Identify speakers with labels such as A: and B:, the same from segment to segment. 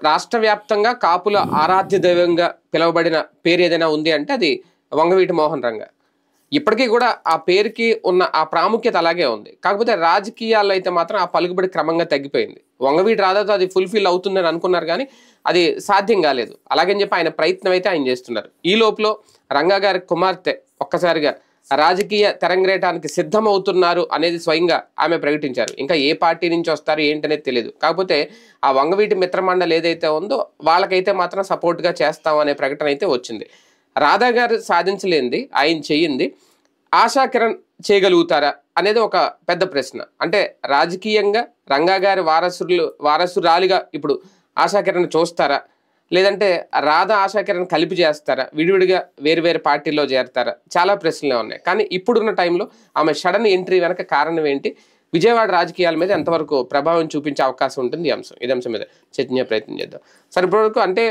A: రాష్ట్ర వ్యాప్తంగా కాపుల ఆరాధ్య దైవంగా పిలువబడిన పేరు ఏదైనా ఉంది అంటే అది వంగవీటి మోహన్ రంగ. ఇప్పటికీ కూడా ఆ పేరుకి ఉన్న ఆ ప్రాముఖ్యత అలాగే ఉంది. కాకపోతే రాజకీయాల్లో అయితే మాత్రం ఆ పలుకుబడి క్రమంగా తగ్గిపోయింది. వంగవీటి రాధాతో అది ఫుల్ఫిల్ అవుతుందని అనుకున్నారు కానీ అది సాధ్యం కాలేదు. అలాగని చెప్పి ఆయన ప్రయత్నం అయితే ఆయన చేస్తున్నారు. ఈ లోపల రంగా గారి కుమార్తె ఒక్కసారిగా రాజకీయ తెరంగేయడానికి సిద్ధమవుతున్నారు అనేది స్వయంగా ఆమె ప్రకటించారు. ఇంకా ఏ పార్టీ నుంచి వస్తారు ఏంటనేది తెలియదు. కాకపోతే ఆ వంగవీటి మిత్రమండలి ఏదైతే ఉందో వాళ్ళకైతే మాత్రం సపోర్ట్గా చేస్తాం అనే ప్రకటన అయితే వచ్చింది. రాధా గారు సాధించలేంది ఆయన చెయ్యింది ఆశా కిరణ్ చేయగలుగుతారా అనేది ఒక పెద్ద ప్రశ్న. అంటే రాజకీయంగా రంగా గారి వారసురాలిగా ఇప్పుడు ఆశా కిరణ్ చూస్తారా, లేదంటే రాధా ఆశా కిరణ్ కలిపి చేస్తారా, విడివిడిగా వేరు వేరు పార్టీల్లో చేరతారా, చాలా ప్రశ్నలే ఉన్నాయి. కానీ ఇప్పుడున్న టైంలో ఆమె సడన్ ఎంట్రీ వెనక కారణం ఏంటి, విజయవాడ రాజకీయాల మీద ఎంతవరకు ప్రభావం చూపించే అవకాశం ఉంటుంది ఈ అంశం మీద చర్చించే ప్రయత్నం చేద్దాం. సరే, ఇప్పటివరకు అంటే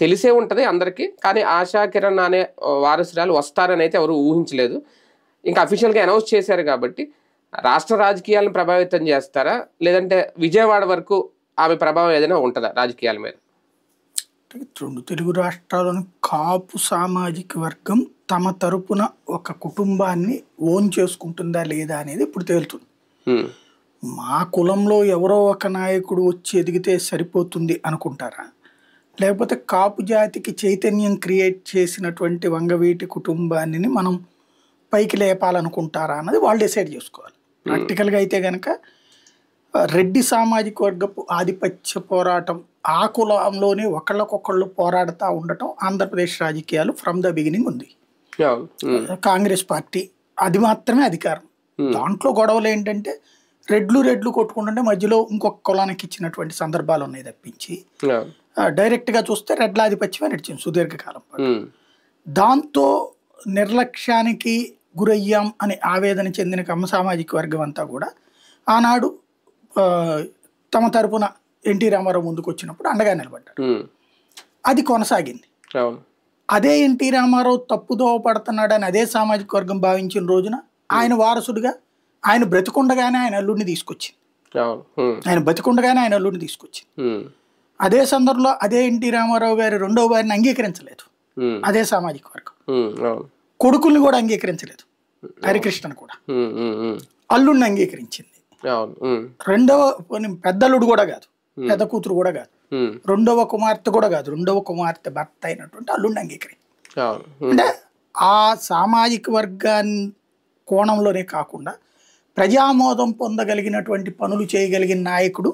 A: తెలిసే ఉంటుంది అందరికీ, కానీ ఆశా కిరణ్ అనే వారసురాలు వస్తారని అయితే ఎవరు ఊహించలేదు. ఇంకా అఫీషియల్గా అనౌన్స్ చేశారు కాబట్టి రాష్ట్ర రాజకీయాలను ప్రభావితం చేస్తారా, లేదంటే విజయవాడ వరకు ఆమె ప్రభావం ఏదైనా ఉంటుందా రాజకీయాల మీద?
B: రెండు తెలుగు రాష్ట్రాల్లోని కాపు సామాజిక వర్గం తమ తరపున ఒక కుటుంబాన్ని ఓన్ చేసుకుంటుందా లేదా అనేది ఇప్పుడు తేలుతుంది. మా కులంలో ఎవరో ఒక నాయకుడు వచ్చి ఎదిగితే సరిపోతుంది అనుకుంటారా, లేకపోతే కాపు జాతికి చైతన్యం క్రియేట్ చేసినటువంటి వంగవీటి కుటుంబాన్ని మనం పైకి లేపాలనుకుంటారా అన్నది వాళ్ళు డిసైడ్ చేసుకోవాలి. ప్రాక్టికల్గా అయితే కనుక రెడ్డి సామాజిక వర్గపు ఆధిపత్య పోరాటం ఆ కులంలోనే ఒకళ్ళకొకళ్ళు పోరాడుతూ ఉండటం ఆంధ్రప్రదేశ్ రాజకీయాలు ఫ్రమ్ ద బిగినింగ్ ఉంది. కాంగ్రెస్ పార్టీ అది మాత్రమే అధికారం. దాంట్లో గొడవలు ఏంటంటే రెడ్లు కొట్టుకుంటుంటే మధ్యలో ఇంకొక కులానికి ఇచ్చినటువంటి సందర్భాలు ఉన్నాయి తప్పించి డైరెక్ట్గా చూస్తే రెడ్ల ఆధిపత్యమే నడిచింది సుదీర్ఘకాలం పాటు. దాంతో నిర్లక్ష్యానికి గురయ్యాం అని ఆవేదన చెందిన కమ్మ సామాజిక వర్గం అంతా కూడా ఆనాడు తమ తరపున ఎన్టీ రామారావు ముందుకు వచ్చినప్పుడు అండగా నిలబడ్డారు. అది కొనసాగింది. అదే ఎన్టీ రామారావు తప్పుదోవ పడుతున్నాడని అదే సామాజిక వర్గం భావించిన రోజున ఆయన వారసుడిగా ఆయన బ్రతికుండగానే ఆయన అల్లుడిని తీసుకొచ్చింది. అదే సందర్భంలో అదే ఎన్టీ రామారావు గారి రెండవ వారిని అంగీకరించలేదు అదే సామాజిక వర్గం. కొడుకుల్ని కూడా అంగీకరించలేదు. హరికృష్ణను కూడా అల్లుడిని అంగీకరించింది. రెండవ పెద్దల్లుడు కూడా కాదు, పెద్ద కూతురు కూడా కాదు, రెండవ కుమార్తె కూడా కాదు, రెండవ కుమార్తె భర్త అయినటువంటి అల్లుడిని అంగీకరించింది. అంటే ఆ సామాజిక వర్గాన్ని కోణంలోనే కాకుండా ప్రజామోదం పొందగలిగినటువంటి పనులు చేయగలిగిన నాయకుడు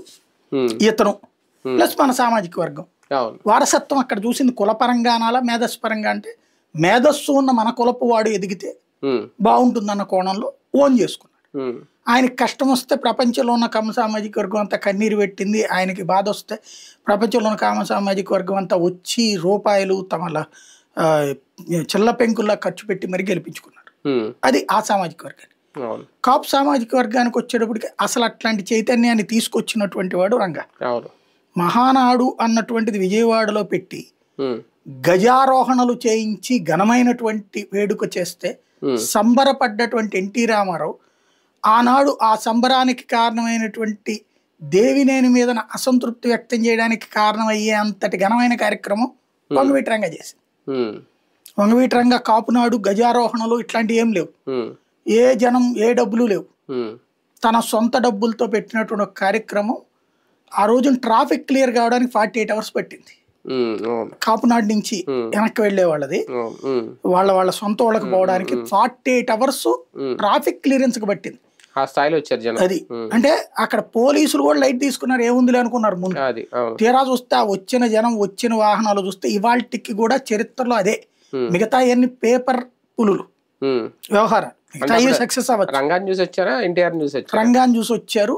B: ఇతను ప్లస్ మన సామాజిక వర్గం. వారసత్వం అక్కడ చూసింది కులపరంగానాలా మేధస్పరంగా అంటే మేధస్సు ఉన్న మన కులపు వాడు ఎదిగితే బాగుంటుందన్న కోణంలో ఓన్ చేసుకున్నాడు. ఆయనకి కష్టం వస్తే ప్రపంచంలో ఉన్న కమ్మ సామాజిక వర్గం అంతా కన్నీరు పెట్టింది. ఆయనకి బాధ వస్తే ప్రపంచంలో ఉన్న కామ సామాజిక వర్గం అంతా వచ్చి రూపాయలు తమ చిల్ల పెంకుల్లా ఖర్చు పెట్టి మరి గెలిపించుకున్నారు. అది ఆ సామాజిక వర్గాన్ని. కాపు సామాజిక వర్గానికి వచ్చేటప్పటికి అసలు అట్లాంటి చైతన్యాన్ని తీసుకొచ్చినటువంటి వాడు రంగా. మహానాడు అన్నటువంటిది విజయవాడలో పెట్టి గజారోహణలు చేయించి ఘనమైనటువంటి వేడుక చేస్తే సంబరపడ్డటువంటి ఎన్టీ రామారావు ఆనాడు ఆ సంబరానికి కారణమైనటువంటి దేవినేని మీద అసంతృప్తి వ్యక్తం చేయడానికి కారణమయ్యే అంతటి ఘనమైన కార్యక్రమం వంగవీటి రంగా చేసింది. వంగవీటి రంగా కాపునాడు గజారోహణలు ఇట్లాంటివి ఏం లేవు, ఏ జనం ఏ డబ్బులు లేవు. తన సొంత డబ్బులతో పెట్టినటువంటి ఒక కార్యక్రమం ఆ రోజున ట్రాఫిక్ క్లియర్ కావడానికి 48 hours పట్టింది. కాపునాడు నుంచి వెనక్కి వెళ్లే వాళ్ళది వాళ్ళ సొంత వాళ్ళకి పోవడానికి 48 hours ట్రాఫిక్ క్లియరెన్స్ కి పట్టింది. అది అంటే అక్కడ పోలీసులు కూడా లైట్ తీసుకున్నారు, ఏముందిలే అనుకున్నారు ముందు. తీరా చూస్తే వచ్చిన జనం వచ్చిన వాహనాలు చూస్తే ఇవాళకి కూడా చరిత్రలో అదే. మిగతా ఎన్ని పేపర్ పులులు వ్యవహారాలు సక్సెస్ అవ్వచ్చు. రంగాన్ని చూసి వచ్చారు.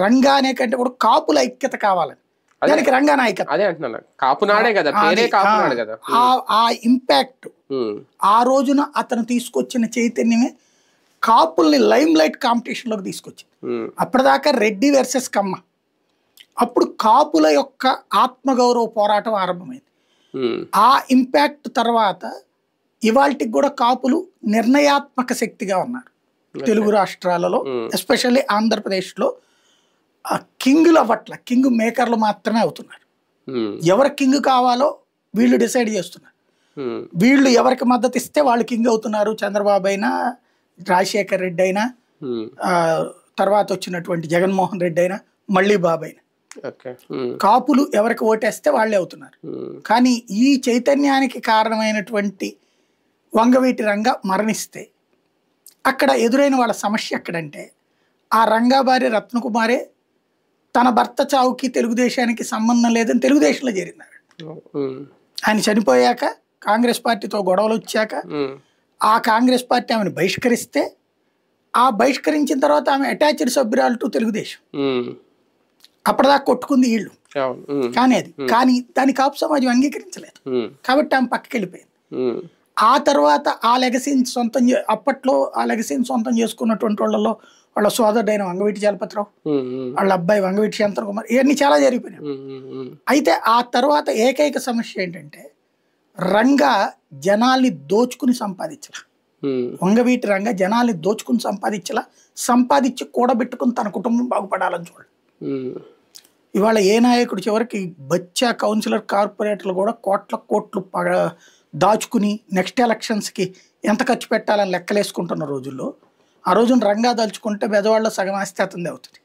B: రంగా అనే కంటే కూడా కాపుల ఐక్యత కావాలని దానికి రంగా నాయకత్వం. ఆ ఇంపాక్ట్ ఆ రోజున అతను తీసుకొచ్చిన చైతన్యమే కాపుల్ని లైమ్ లైట్ కాంపిటీషన్ లోకి తీసుకొచ్చింది. అప్పటిదాకా రెడ్డి వర్సెస్ కమ్మ, అప్పుడు కాపుల యొక్క ఆత్మగౌరవ పోరాటం ఆరంభమైంది. ఆ ఇంపాక్ట్ తర్వాత ఇవాళకి కూడా కాపులు నిర్ణయాత్మక శక్తిగా ఉన్నారు తెలుగు రాష్ట్రాలలో, ఎస్పెషల్లీ ఆంధ్రప్రదేశ్లో. ఆ కింగులు అవ్వట్ల, కింగ్ మేకర్లు మాత్రమే అవుతున్నారు. ఎవరు కింగ్ కావాలో వీళ్ళు డిసైడ్ చేస్తున్నారు. వీళ్ళు ఎవరికి మద్దతు ఇస్తే వాళ్ళు కింగ్ అవుతున్నారు. చంద్రబాబు అయినా, రాజశేఖర్ రెడ్డి అయినా, తర్వాత వచ్చినటువంటి జగన్మోహన్ రెడ్డి అయినా, మళ్ళీ బాబు అయినా, కాపులు ఎవరికి ఓటేస్తే వాళ్ళే అవుతున్నారు. కానీ ఈ చైతన్యానికి కారణమైనటువంటి వంగవీటి రంగ మరణిస్తే అక్కడ ఎదురైన వాళ్ళ సమస్య ఎక్కడంటే, ఆ రంగా భార్య రత్నకుమారే తన భర్త చావుకి తెలుగుదేశానికి సంబంధం లేదని తెలుగుదేశంలో చేరింది. ఆయన చనిపోయాక కాంగ్రెస్ పార్టీతో గొడవలు వచ్చాక ఆ కాంగ్రెస్ పార్టీ ఆమెను బహిష్కరిస్తే, ఆ బహిష్కరించిన తర్వాత ఆమె అటాచ్డ్ సభ్యురాలు టు తెలుగుదేశం. అప్పటిదాకా కొట్టుకుంది వీళ్ళు. కానీ దాని కాపు సమాజం అంగీకరించలేదు కాబట్టి ఆమె పక్కకి వెళ్ళిపోయింది. ఆ తర్వాత ఆ లెగసీని సొంతం అప్పట్లో ఆ లెగసీని సొంతం చేసుకున్నటువంటి వాళ్ళలో వాళ్ళ సోదరుడైన వంగవీటి చలపతిరావు, వాళ్ళ అబ్బాయి వంగవీటి శాంతకుమార్, ఇవన్నీ చాలా జరిగిపోయినాయి. అయితే ఆ తర్వాత ఏకైక సమస్య ఏంటంటే, రంగా జనాల్ని దోచుకుని సంపాదించాల. వంగవీటి రంగా జనాల్ని దోచుకుని సంపాదించాల, సంపాదించి కూడబెట్టుకుని తన కుటుంబం బాగుపడాలని చూడాలి. ఇవాళ ఏ నాయకుడు చివరికి బచ్చా కౌన్సిలర్ కార్పొరేటర్లు కూడా కోట్లు దాచుకుని నెక్స్ట్ ఎలక్షన్స్కి ఎంత ఖర్చు పెట్టాలని లెక్కలేసుకుంటున్న రోజుల్లో, ఆ రోజున రంగా దలుచుకుంటే బెదవాళ్ళ సగం ఆస్తి అతందే అవుతుంది.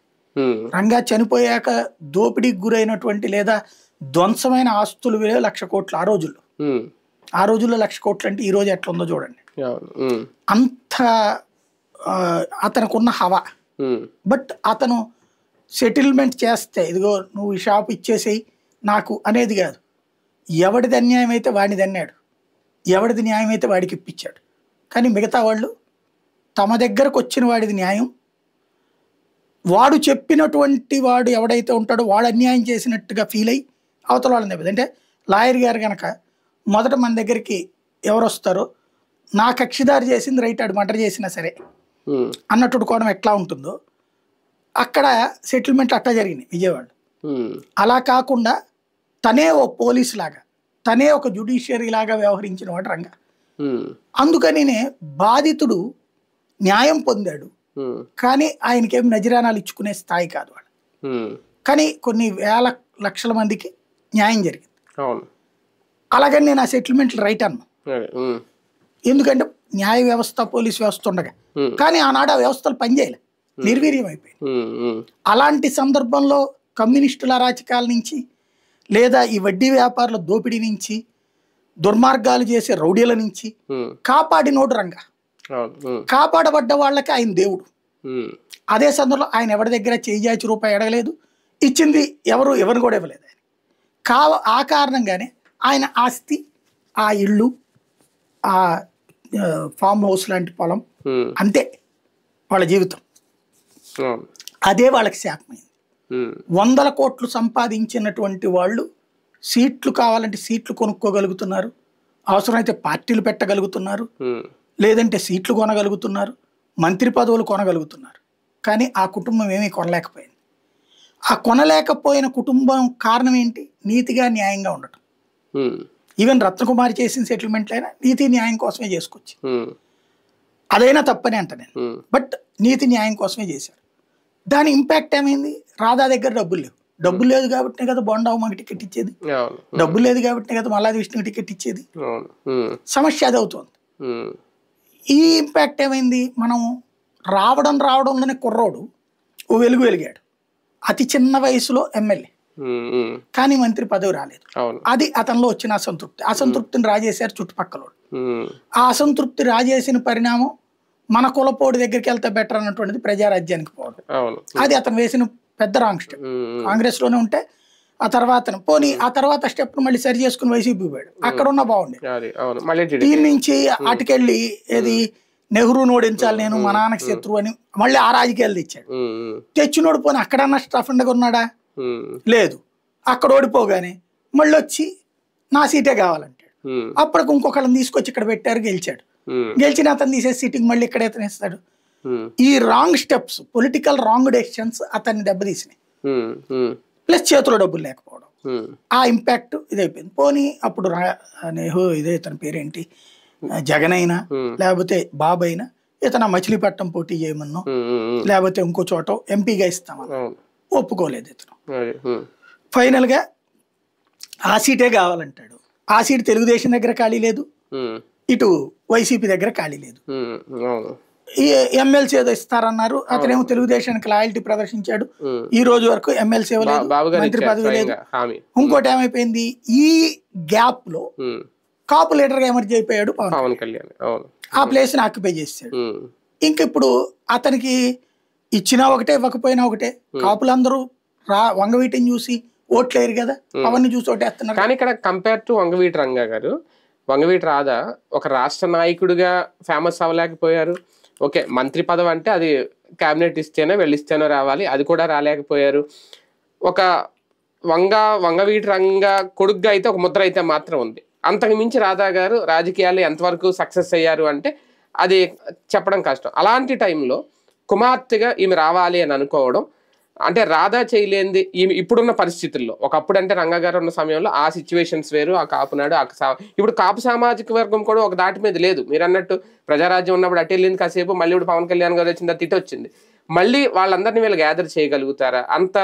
B: రంగా చనిపోయాక దోపిడీకి గురైనటువంటి లేదా ధ్వంసమైన ఆస్తులు విలువ 1,00,000 కోట్లు ఆ రోజుల్లో. ఆ రోజుల్లో 1,00,000 కోట్లు అంటే ఈ రోజు ఎట్లా ఉందో చూడండి. అంత అతనికి ఉన్న హవా. బట్ అతను సెటిల్మెంట్ చేస్తే, ఇదిగో నువ్వు ఈ షాప్ ఇచ్చేసేయి నాకు అనేది కాదు. ఎవడిది అన్యాయం అయితే వాడిని అన్నాడు, ఎవడిది న్యాయం అయితే వాడికి ఇప్పించాడు. కానీ మిగతా వాళ్ళు తమ దగ్గరకు వచ్చిన వాడిది న్యాయం, వాడు చెప్పినటువంటి వాడు ఎవడైతే ఉంటాడో వాడు అన్యాయం చేసినట్టుగా ఫీల్ అయ్యి అవతల వాళ్ళని దెబ్బది. అంటే లాయర్ గారు కనుక మొదట మన దగ్గరికి ఎవరు వస్తారో, నా కక్షిదారు చేసింది రైట్, ఆడు మర్డర్ చేసినా సరే అన్నట్టు కోణం ఎట్లా ఉంటుందో అక్కడ సెటిల్మెంట్ అట్టా జరిగింది విజయవాడ. అలా కాకుండా తనే ఓ పోలీస్ లాగా, తనే ఒక జ్యుడిషియరీ లాగా వ్యవహరించిన వాడు రంగా. అందుకనినే బాధితుడు న్యాయం పొందాడు, కానీ ఆయనకేం నజరానాలు ఇచ్చుకునే స్థాయి కాదు వాడు. కానీ కొన్ని వేల లక్షల మందికి న్యాయం జరిగింది. అలాగని నేను ఆ సెటిల్మెంట్లు రైట్ అన్నా. ఎందుకంటే న్యాయ వ్యవస్థ, పోలీస్ వ్యవస్థ ఉండగా. కానీ ఆనాడు ఆ వ్యవస్థలు పనిచేయలే, నిర్వీర్యం అయిపోయింది. అలాంటి సందర్భంలో కమ్యూనిస్టుల అరాచకాల నుంచి, లేదా ఈ వడ్డీ వ్యాపారుల దోపిడీ నుంచి, దుర్మార్గాలు చేసే రౌడీల నుంచి కాపాడినోడు రంగా. కాపాడబడ్డ వాళ్ళకి ఆయన దేవుడు. అదే సందర్భంలో ఆయన ఎవరి దగ్గర చేయి రూపాయి అడగలేదు, ఇచ్చింది ఎవరు కూడా ఇవ్వలేదు ఆయన. ఆ కారణంగానే ఆయన ఆస్తి, ఆ ఇళ్ళు, ఆ ఫామ్ హౌస్ లాంటి పొలం, అంతే వాళ్ళ జీవితం. అదే వాళ్ళకి శాపమైంది. 100 కోట్లు సంపాదించినటువంటి వాళ్ళు సీట్లు కావాలంటే సీట్లు కొనుక్కోగలుగుతున్నారు, అవసరమైతే పార్టీలు పెట్టగలుగుతున్నారు, లేదంటే సీట్లు కొనగలుగుతున్నారు, మంత్రి పదవులు కొనగలుగుతున్నారు. కానీ ఆ కుటుంబం ఏమీ కొనలేకపోయింది. ఆ కొనలేకపోయిన కుటుంబం కారణం ఏంటి? నీతిగా న్యాయంగా ఉండటం. ఈవెన్ రత్నకుమారి చేసిన సెటిల్మెంట్లైనా నీతి న్యాయం కోసమే చేసుకోవచ్చు. అదైనా తప్పని అంట నేను. బట్ నీతి న్యాయం కోసమే చేశారు. దాని ఇంపాక్ట్ ఏమైంది? రాధా దగ్గర డబ్బులు లేదు కాబట్టినే కదా బొండావుమకి టికెట్ ఇచ్చేది, డబ్బులు లేదు కాబట్టినే కదా మల్లాది విష్ణుకి టికెట్ ఇచ్చేది. సమస్య అది అవుతుంది. ఈ ఇంపాక్ట్ ఏమైంది? మనం రావడంలోనే కుర్రోడు ఓ వెలిగాడు, అతి చిన్న వయసులో ఎమ్మెల్యే, కానీ మంత్రి పదవి రాలేదు. అది అతనిలో వచ్చిన అసంతృప్తిని రాజేశారు చుట్టుపక్కల. ఆ అసంతృప్తి రాజేసిన పరిణామం మన కులపోడి దగ్గరికి వెళ్తే బెటర్ అన్నటువంటిది ప్రజారాజ్యానికి పోవడం. అది అతను వేసిన పెద్ద రాంగ్ స్టెప్. కాంగ్రెస్ లోనే ఉంటే ఆ తర్వాత స్టెప్ మళ్ళీ సరి చేసుకుని వైసీపీ పోయాడు. అక్కడ ఉన్న బాగుండేది. దీని నుంచి అటుకెళ్ళి ఏది నెహ్రూని ఓడించాలి, నేను మా నాన్నకి శత్రువు అని మళ్ళీ ఆ రాజకీయాలు తెచ్చాడు. తెచ్చినోడు పోనీ అక్కడన్నా స్టఫండ్గా ఉన్నాడా? లేదు. అక్కడ ఓడిపోగానే మళ్ళీ వచ్చి నా సీటే కావాలంటాడు. అప్పటికి ఇంకొకళ్ళని తీసుకొచ్చి ఇక్కడ పెట్టారు, గెలిచాడు. గెలిచిన అతను తీసేసి సీటింగ్ మళ్ళీ ఇక్కడ అతను ఇస్తాడు. ఈ wrong steps, political wrong decisions అతన్ని దెబ్బతీసినాయి. ప్లస్ చేతిలో డబ్బులు లేకపోవడం, ఆ ఇంపాక్ట్ ఇదైపోయింది. పోనీ అప్పుడు ఇదే తన పేరేంటి, జగన్ అయినా లేకపోతే బాబు అయినా ఇతను మచిలీపట్నం పోటీ చేయమన్నా లేకపోతే ఇంకో చోట ఎంపీగా ఇస్తామన్నా ఒప్పుకోలేదు ఇతను. ఫైనల్గా ఆ సీటే కావాలంటాడు. ఆ సీట్ తెలుగుదేశం దగ్గర ఖాళీ లేదు, ఇటు వైసీపీ దగ్గర ఖాళీ లేదు. ఈ ఎమ్మెల్సీ ఏదో ఇస్తారన్నారు, అతనేమో తెలుగుదేశానికి లాయల్టీ ప్రదర్శించాడు. ఈ రోజు వరకు ఎమ్మెల్సీ ఇవ్వలేదు, మంత్రి పదవి లేదు. ఇంకోటి ఏమైపోయింది, ఈ గ్యాప్ లో కాపు లీడర్ గా ఎమర్జీ అయిపోయాడు పవన్ కళ్యాణ్. ఆ ప్లేస్ ని ఆక్యుపై చేశాడు. ఇంక ఇప్పుడు అతనికి ఇచ్చినా ఒకటే ఇవ్వకపోయినా ఒకటే, కాపులందరూ వంగవీటిని చూసి ఓట్లేరు కదా, పవన్ చూసి ఓటేస్తున్నారు.
A: కానీ ఇక్కడ కంపేర్ టు వంగవీటి రంగా గారు, వంగవీటి రాధా ఒక రాష్ట్ర నాయకుడిగా ఫేమస్ అవ్వలేకపోయారు. ఓకే, మంత్రి పదవి అంటే అది క్యాబినెట్ ఇస్తేనే వెళ్ళిస్తేనే రావాలి, అది కూడా రాలేకపోయారు. ఒక వంగవీటి రంగా కొడుగ్గా అయితే ఒక ముద్ర అయితే మాత్రం ఉంది. అంతకు మించి రాధా గారు రాజకీయాల్లో ఎంతవరకు సక్సెస్ అయ్యారు అంటే అది చెప్పడం కష్టం. అలాంటి టైంలో కుమార్తెగా ఈమె రావాలి అని అనుకోవడం అంటే రాధా చేయలేంది ఈమె ఇప్పుడున్న పరిస్థితుల్లో. ఒకప్పుడు అంటే రంగా గారు ఉన్న సమయంలో ఆ సిచ్యువేషన్స్ వేరు, ఆ కాపునాడు ఇప్పుడు కాపు సామాజిక వర్గం కూడా ఒక దాటి మీద లేదు. మీరు అన్నట్టు ప్రజారాజ్యం ఉన్నప్పుడు అటు వెళ్ళింది కాసేపు, మళ్ళీ ఇప్పుడు పవన్ కళ్యాణ్ గారు వచ్చింది తిట్టి వచ్చింది, మళ్ళీ వాళ్ళందరినీ వీళ్ళు గ్యాదర్ చేయగలుగుతారా? అంత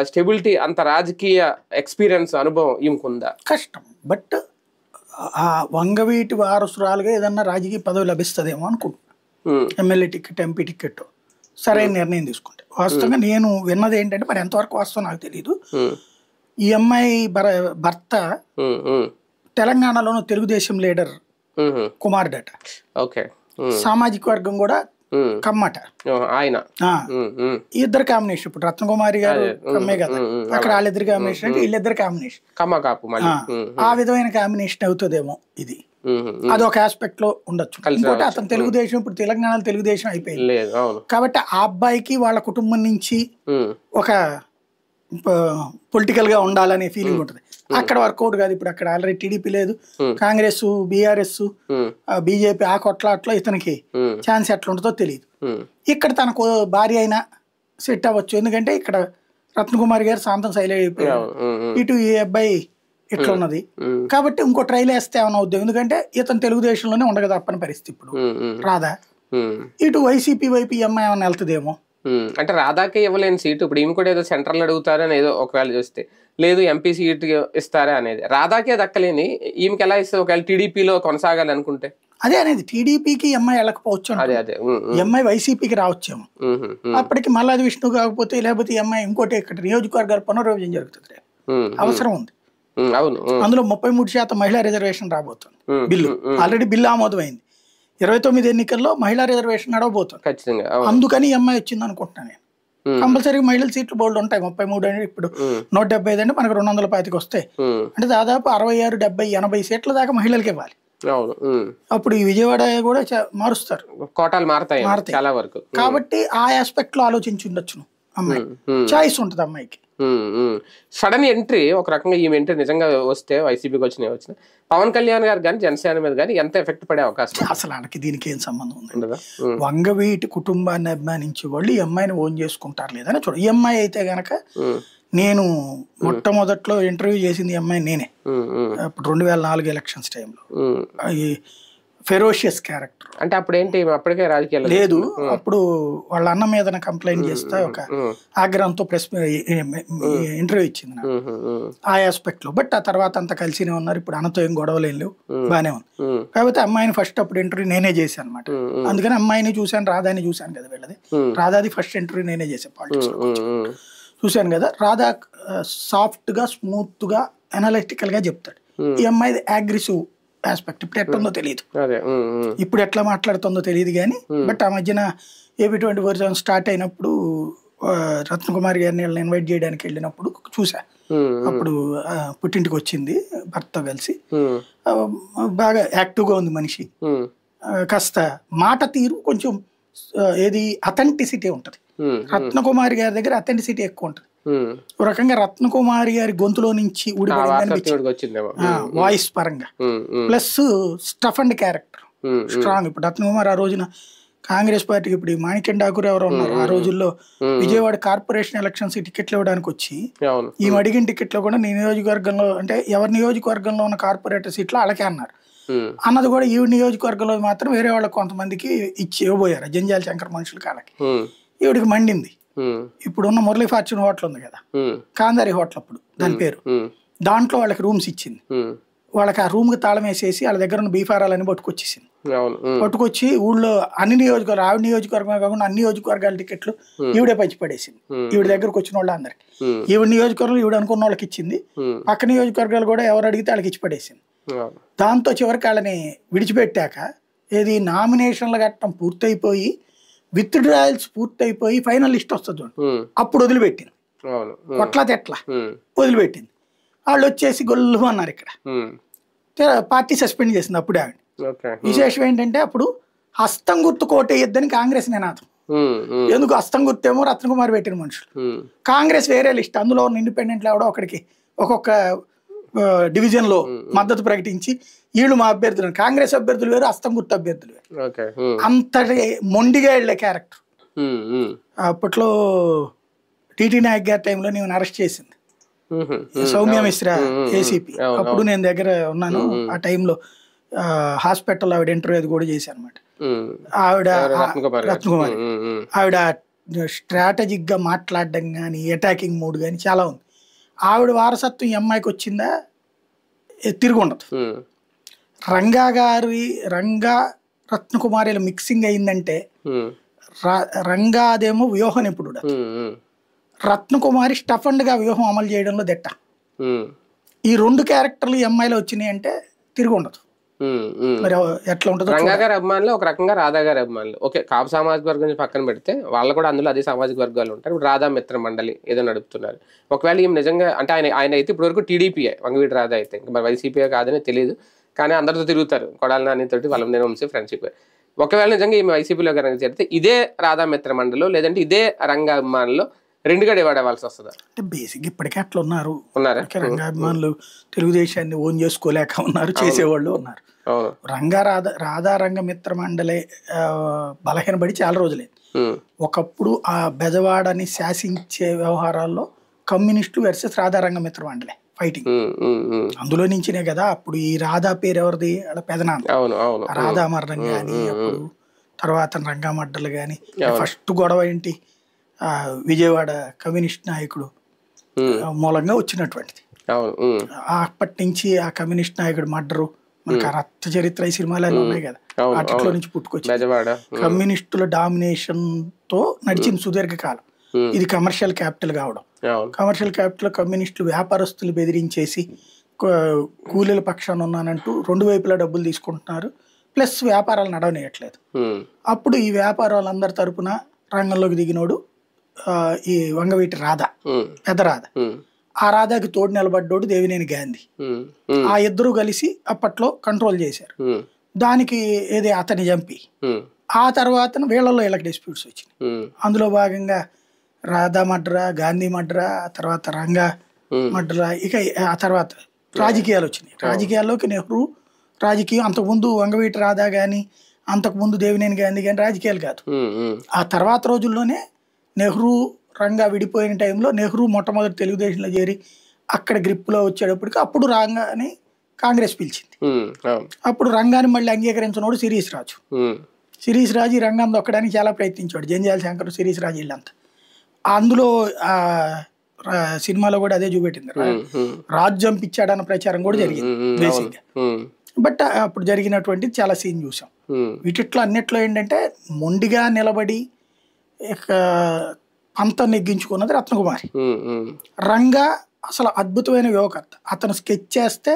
A: స్టెబిలిటీ, అంత రాజకీయ ఎక్స్పీరియన్స్, అనుభవం ఈమెకుందా?
B: కష్టం. బట్ ఆ వంగవీటి వారసురాలుగా ఏదన్నా రాజకీయ పదవి లభిస్తుందేమో అనుకుంటున్నాను. ఎమ్మెల్యే టికెట్, ఎంపీ టికెట్ సరైన నిర్ణయం తీసుకుంటే. వాస్తవంగా నేను విన్నది ఏంటంటే, మరి ఎంతవరకు వాస్తవం నాకు తెలియదు, ఈ అమ్మాయి భర్త తెలంగాణలోని తెలుగుదేశం లీడర్ కుమారుడట. సామాజిక వర్గం కూడా కమ్మట ఆయన. ఇద్దరు కాంబినేషన్. ఇప్పుడు రత్నకుమారి గారు కమ్మే కదా, అక్కడ వాళ్ళిద్దరు కాంబినేషన్ అంటే వీళ్ళిద్దరు కాంబినేషన్, ఆ విధమైన కాంబినేషన్ అవుతుందేమో ఇది. అదొక ఆస్పెక్ట్ లో ఉండొచ్చు. ఇంకోటి అతను తెలుగుదేశం, ఇప్పుడు తెలంగాణలో తెలుగుదేశం అయిపోయింది కాబట్టి ఆ అబ్బాయికి వాళ్ళ కుటుంబం నుంచి ఒక పొలిటికల్ గా ఉండాలనే ఫీలింగ్ ఉంటుంది. అక్కడ వర్కౌట్ కాదు. ఇప్పుడు అక్కడ ఆల్రెడీ టీడీపీ లేదు, కాంగ్రెస్, బీఆర్ఎస్, బీజేపీ, ఆ కొట్లాట్లో ఇతనికి ఛాన్స్ ఎట్లా ఉంటుందో తెలియదు. ఇక్కడ తనకు భార్య అయినా సెట్ అవ్వచ్చు, ఎందుకంటే ఇక్కడ రత్నకుమారి గారు శాంతం సైలెంట్ అయిపోయారు, ఇటు ఈ అబ్బాయి ఇట్లా ఉన్నది కాబట్టి ఇంకో ట్రైల్ వేస్తే ఏమైనా అవుద్దాం. ఎందుకంటే ఇతను తెలుగుదేశంలోనే ఉండగా తప్పని పరిస్థితి ఇప్పుడు రాధా. ఇటు వైసీపీ వైపు ఈ అమ్మాయి ఏమైనా వెళ్తుందేమో.
A: అంటే రాధాకే ఇవ్వలేని సీటు ఇప్పుడు ఈమె కూడా ఏదో సెంట్రల్ అడుగుతారని ఏదో ఒకవేళ చూస్తే, లేదు ఎంపీ సీట్ ఇస్తారా అనేది, రాధాకే దక్కలేని ఈమెకి ఎలా ఇస్తే ఒకవేళ టీడీపీలో కొనసాగాలి అనుకుంటే?
B: అదే అనేది, టీడీపీకి ఎంఐ వెళ్ళకపోవచ్చు, ఎంఐ వైసీపీకి రావచ్చేమో. అప్పటికి మల్లాది విష్ణు కాకపోతే, లేకపోతే ఎంఐ ఇంకోటి ఇక్కడ నియోజకవర్గాలు పునర్విభజన జరుగుతుంది, అవసరం ఉంది. అందులో 33% మహిళా రిజర్వేషన్ రాబోతుంది. Bill already bill ఆమోదమైంది. 29 ఎన్నికల్లో మహిళా రిజర్వేషన్ నడవబోతుంది. అందుకని ఎంఐ వచ్చింది అనుకుంటున్నాను నేను. కంపల్సరీ మహిళల సీట్లు బోల్డ్ ఉంటాయి. 33 అంటే ఇప్పుడు 175 అంటే మనకు 225 వస్తాయి. అంటే దాదాపు 66, 70, 80 సీట్ల దాకా మహిళలకి ఇవ్వాలి. అప్పుడు ఈ విజయవాడ కూడా మారుస్తారు,
A: కోటాలు మారుతాయి చాలా వరకు.
B: కాబట్టి ఆ ఆస్పెక్ట్ లో ఆలోచించి ఉండొచ్చు అమ్మాయి. చాయిస్ ఉంటుంది అమ్మాయికి.
A: సడన్ ఎంట్రీ ఒక రకంగా ఈ ఎంట్రీ నిజంగా వస్తే, వైసీపీకి వచ్చిన పవన్ కళ్యాణ్ గారు కానీ జనసేన మీద కానీ ఎంత ఎఫెక్ట్ పడే అవకాశం?
B: అసలు ఆయనకి దీనికి ఏం సంబంధం ఉంది? వంగవీటి కుటుంబాన్ని అభిమానించే వాళ్ళు ఈ అమ్మాయిని ఓన్ చేసుకుంటారు లేదని చూడ. ఈ అమ్మాయి అయితే గనక, నేను మొట్టమొదట్లో ఇంటర్వ్యూ చేసింది ఈ అమ్మాయి నేనే, అప్పుడు 2004 ఎలక్షన్స్ టైంలో. Ferocious character.
A: అంటే అప్పుడు ఏంటి, అప్పటికే రాజకీయాలు
B: లేదు, అప్పుడు వాళ్ళ అన్న మీద కంప్లైంట్ చేస్తా ఒక ఆగ్రహంతో ప్రెస్ ఇంటర్వ్యూ ఇచ్చింది నాకు ఆ ఆస్పెక్ట్ లో. బట్ ఆ తర్వాత అంతా కలిసినే ఉన్నారు. ఇప్పుడు అన్నతో ఏం గొడవలు ఏం లేవు, బానే ఉంది. కాకపోతే అమ్మాయిని ఫస్ట్ అప్పుడు ఇంటర్వ్యూ నేనే చేశాను అనమాట. అందుకని అమ్మాయిని చూశాను, రాధాని చూశాను కదా వీళ్ళది. రాధాది ఫస్ట్ ఇంటర్వ్యూ నేనే చేశాను, పాలిటిక్స్ లో చూశాను కదా. రాధా సాఫ్ట్ గా, స్మూత్ గా, అనలిటికల్ గా చెప్తాడు. ఈ అమ్మాయిది అగ్రెసివ్ ఆస్పెక్ట్. ఇప్పుడు ఎట్లుందో తెలియదు, ఇప్పుడు ఎట్లా మాట్లాడుతుందో తెలియదు కానీ, బట్ ఆ మధ్యన ఏపీ 24 స్టార్ట్ అయినప్పుడు రత్నకుమారి గారిని వీళ్ళని ఇన్వైట్ చేయడానికి వెళ్ళినప్పుడు చూసా. అప్పుడు పుట్టింటికి వచ్చింది భర్త కలిసి, బాగా యాక్టివ్గా ఉంది మనిషి. కాస్త మాట తీరు కొంచెం ఏది అథెంటిసిటీ ఉంటుంది. రత్నకుమారి గారి దగ్గర అథెంటిసిటీ ఎక్కువ ఉంటుంది. ఒక రకంగా రత్నకుమారి గారి గొంతులో నుంచి ఊడిపడింది వాయిస్ పరంగా, plus stuff and character strong. ఇప్పుడు రత్నకుమారి ఆ రోజున కాంగ్రెస్ పార్టీకి, ఇప్పుడు మాణిక్యం ఠాకూర్ ఎవరు ఉన్నారు ఆ రోజుల్లో, విజయవాడ కార్పొరేషన్ ఎలక్షన్స్ టికెట్లు ఇవ్వడానికి వచ్చి ఈ అడిగిన టికెట్లో కూడా నీ నియోజకవర్గంలో అంటే ఎవరి నియోజకవర్గంలో ఉన్న కార్పొరేటర్ సీట్లు అలాగే అన్నారు. అన్నది కూడా ఈ నియోజకవర్గంలో మాత్రం వేరే వాళ్ళకి కొంతమందికి ఇచ్చి ఇవ్వబోయారు, జంజాల శంకర్ మనుషుల కాళ్ళకి. ఈవిడికి మండింది, ఇప్పుడున్న మురళీ ఫార్చ్యూన్ హోటల్ ఉంది కదా, కాందారి హోటల్ అప్పుడు దాని పేరు. దాంట్లో వాళ్ళకి రూమ్స్ ఇచ్చింది. వాళ్ళకి ఆ రూమ్ కి తాళం వేసేసి వాళ్ళ దగ్గర ఉన్న బీఫారాలని పట్టుకొచ్చేసింది. పట్టుకొచ్చి ఊళ్ళో అన్ని నియోజకవర్గాలు, ఆవిడ నియోజకవర్గమే కాకుండా అన్ని నియోజకవర్గాల టికెట్లు ఈవిడే పంచి పడేసింది. ఈవిడ దగ్గరకు వచ్చిన వాళ్ళందరికి, ఈవిడ నియోజకవర్గం ఈవిడ అనుకున్న వాళ్ళకి ఇచ్చింది. పక్క నియోజకవర్గాలు కూడా ఎవరు అడిగితే వాళ్ళకి ఇచ్చి పడేసింది. దాంతో చివరికి వాళ్ళని విడిచిపెట్టాక ఏది నామినేషన్లు కట్టడం పూర్తయిపోయి విత్ డ్రాయల్స్ పూర్తయిపోయి ఫైనల్ లిస్ట్ వస్తుంది అప్పుడు వదిలిపెట్టింది. కొట్లా తెట్లా వదిలిపెట్టింది. వాళ్ళు వచ్చేసి గొల్లు అన్నారు. ఇక్కడ పార్టీ సస్పెండ్ చేసింది అప్పుడే ఆవిడ. విశేషం ఏంటంటే అప్పుడు హస్తం గుర్తు కోటేయొద్దని కాంగ్రెస్ నినాదం. ఎందుకు హస్తం గుర్తేమో రత్నకుమార్ పెట్టిన మనుషులు, కాంగ్రెస్ వేరే లిస్ట్, అందులో ఉన్న ఇండిపెండెంట్ ఎవడో ఒకడికి ఒక్కొక్క డివిజన్ లో మద్దతు ప్రకటించి వీళ్ళు మా అభ్యర్థులు, కాంగ్రెస్ అభ్యర్థులు వేరు, హస్తం గుర్తు అభ్యర్థులు వేరు. అంతటి మొండిగా వెళ్ళే క్యారెక్టర్. అప్పట్లో టీటీ నాయక్ గారి టైంలో నేను అరెస్ట్ చేసింది సౌమ్య మిశ్రా ఏసీపీ. అప్పుడు నేను దగ్గర ఉన్నాను ఆ టైంలో. హాస్పిటల్ ఆవిడ ఇంటర్వ్యూ అది కూడా చేశాను అనమాట. ఆవిడ రత్నకుమారి, ఆవిడ స్ట్రాటజిక్ గా మాట్లాడడం కానీ అటాకింగ్ మూడ్ కానీ చాలా ఉంది. ఆవిడ వారసత్వం అమ్మాయికి వచ్చిందా తిరిగి ఉండదు. రంగా రత్నకుమారిల మిక్సింగ్ అయిందంటే రంగాదేమో వ్యూహ నిపుణుడు, రత్నకుమారి స్టఫండ్ గా వ్యూహం అమలు చేయడంలో దిట్ట. ఈ రెండు క్యారెక్టర్లు ఈ అమ్మాయిలో వచ్చినాయి అంటే తిరిగి ఉండదు. మరి ఎట్లా ఉంటుంది?
A: రంగా గారి అభిమానులు ఒక రకంగా, రాధా గారి అభిమానులు ఓకే, కాపు సామాజిక వర్గం పక్కన పెడితే వాళ్ళు కూడా అందులో అదే సామాజిక వర్గాలు ఉంటారు. ఇప్పుడు రాధా మిత్ర మండలి ఏదో నడుపుతున్నారు. ఒకవేళ ఈమె నిజంగా అంటే ఆయన అయితే ఇప్పటివరకు టీడీపీఏ, వంగవీటి రాధా అయితే ఇంకా మరి వైసీపీ కాదని తెలియదు, కానీ అందరితో తిరుగుతారు. కొడాలి నాని తోటి వాళ్ళ వంశీ ఫ్రెండ్షిప్. ఒకవేళ నిజంగా ఈమె వైసీపీలో కనుక చేరితే ఇదే రాధా మిత్ర మండలిలో లేదంటే ఇదే రంగా అభిమానులు రెండుగా డివైడ్ అవ్వాల్సి వస్తుంది.
B: అంటే బేసిక్ ఇప్పటికే అట్లా ఉన్నారు. రంగాభిమానులు తెలుగుదేశాన్ని ఓన్ చేసుకోలేక ఉన్నారు, చేసేవాళ్ళు ఉన్నారు. రాధా రంగ మిత్ర మండలి బలహీనపడి చాలా రోజులే. ఒకప్పుడు ఆ బెజవాడని శాసించే వ్యవహారాల్లో కమ్యూనిస్టు వర్సెస్ రాధా రంగ మిత్ర మండలి ఫైటింగ్. అందులో నుంచినే కదా అప్పుడు ఈ రాధా పేరు ఎవరిది, వాళ్ళ పెదనాన్న రాధా మరణం గాని, అప్పుడు తర్వాత రంగామడ్డలు గాని. ఫస్ట్ గొడవ ఏంటి, విజయవాడ కమ్యూనిస్ట్ నాయకుడు మూలంగా వచ్చినటువంటిది. అప్పటి నుంచి ఆ కమ్యూనిస్ట్ నాయకుడు మర్డరు, మనకు రక్త చరిత్ర ఈ సినిమాలన్నీ ఉన్నాయి కదా, వాటిలో నుంచి పుట్టుకొచ్చి కమ్యూనిస్టుల డామినేషన్ తో నడిచిన సుదీర్ఘకాలం. ఇది కమర్షియల్ క్యాపిటల్ కావడం, కమర్షియల్ క్యాపిటల్ కమ్యూనిస్టులు వ్యాపారస్తులు బెదిరించేసి కూలీల పక్షాన ఉన్నానంటూ రెండు వైపులా డబ్బులు తీసుకుంటున్నారు, ప్లస్ వ్యాపారాలు నడవనియట్లేదు. అప్పుడు ఈ వ్యాపారాలందరి తరపున రంగంలోకి దిగినోడు ఈ వంగవీటి రాధ, పెద్ద రాధ. ఆ రాధాకి తోడు నిలబడ్డోడు దేవినేని గాంధీ. ఆ ఇద్దరు కలిసి అప్పట్లో కంట్రోల్ చేశారు. దానికి ఏది అతని చంపి ఆ తర్వాత వీళ్ళల్లో వీళ్ళకి డిస్ప్యూట్స్ వచ్చినాయి. అందులో భాగంగా రాధా మడ్రా, గాంధీ మడ్రా, తర్వాత రంగా మడ్రా, ఇక ఆ తర్వాత రాజకీయాలు వచ్చినాయి. రాజకీయాల్లోకి నెహ్రూ రాజకీయం, అంతకుముందు వంగవీటి రాధా కానీ అంతకుముందు దేవినేని గాంధీ కానీ రాజకీయాలు కాదు. ఆ తర్వాత రోజుల్లోనే నెహ్రూ రంగా విడిపోయిన టైంలో నెహ్రూ మొట్టమొదటి తెలుగుదేశంలో చేరి అక్కడ గ్రిప్లో వచ్చేటప్పటికి అప్పుడు రంగాని కాంగ్రెస్ పిలిచింది. అప్పుడు రంగాన్ని మళ్ళీ అంగీకరించినోడు శిరీష్ రాజు. శిరీష్ రాజు ఈ రంగాన్ని దొక్కడానికి చాలా ప్రయత్నించాడు, జంజాల శంకర్, శిరీష్ రాజు వీళ్ళంతా. అందులో ఆ సినిమాలో కూడా అదే చూపెట్టింది, రాజు చంపించాడన్న ప్రచారం కూడా జరిగింది బేసిక్ గా. బట్ అప్పుడు జరిగినటువంటి చాలా సీన్ చూసాం. వీటిట్లో అన్నిట్లో ఏంటంటే మొండిగా నిలబడి పంతం నెగ్గించుకున్నది రత్నకుమారి. రంగా అసలు అద్భుతమైన యువకర్త, అతను స్కెచ్ చేస్తే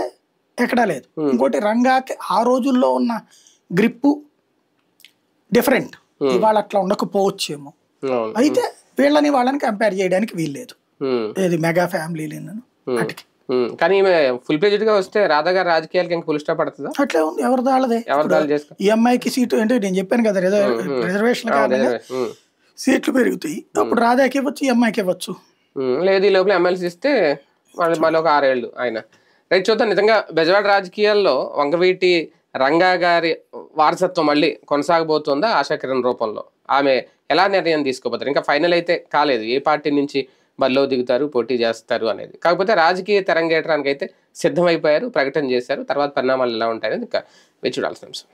B: ఎక్కడా లేదు. ఇంకోటి రంగాకి ఆ రోజుల్లో ఉన్న గ్రిప్పు డిఫరెంట్, ఇవాళ అట్లా ఉండకపోవచ్చేమో. అయితే వీళ్ళని వాళ్ళని కంపేర్ చేయడానికి వీల్లేదు, ఏది మెగా ఫ్యామిలీ అటుకి.
A: కానీ ఫుల్ ప్లేజ్డ్ గా వస్తే రాధా గారి రాజకీయాలకి ఇంకా ఫుల్ స్టాప్ పడుతుందా?
B: అట్లే ఉంది, ఎవరిది వాళ్ళదే. ఈ అమ్మాయికి సీటు అంటే నేను చెప్పాను కదా రిజర్వేషన్ కారణంగా సీట్లు పెరుగుతాయి. అప్పుడు రాధాకి ఇవ్వచ్చు, ఈ అమ్మాయికి ఇవ్వచ్చు.
A: లేదు ఈ లోపల ఎమ్మెల్సీ ఇస్తే మళ్ళీ ఒక 6 ఏళ్ళు ఆయన రైట్. చూద్దాం నిజంగా బెజవాడ రాజకీయాల్లో వంగవీటి రంగా గారి వారసత్వం మళ్ళీ కొనసాగబోతుందా ఆశాకిరణ్ రూపంలో? ఆమె ఎలా నిర్ణయం తీసుకోబోతారు? ఇంకా ఫైనల్ అయితే కాలేదు, ఏ పార్టీ నుంచి బరిలో దిగుతారు, పోటీ చేస్తారు అనేది. కాకపోతే రాజకీయ తెరంగేయడానికి అయితే సిద్ధమైపోయారు, ప్రకటన చేశారు. తర్వాత పరిణామాలు ఎలా ఉంటాయనేది ఇంకా వేచి చూడాల్సిన అంశం.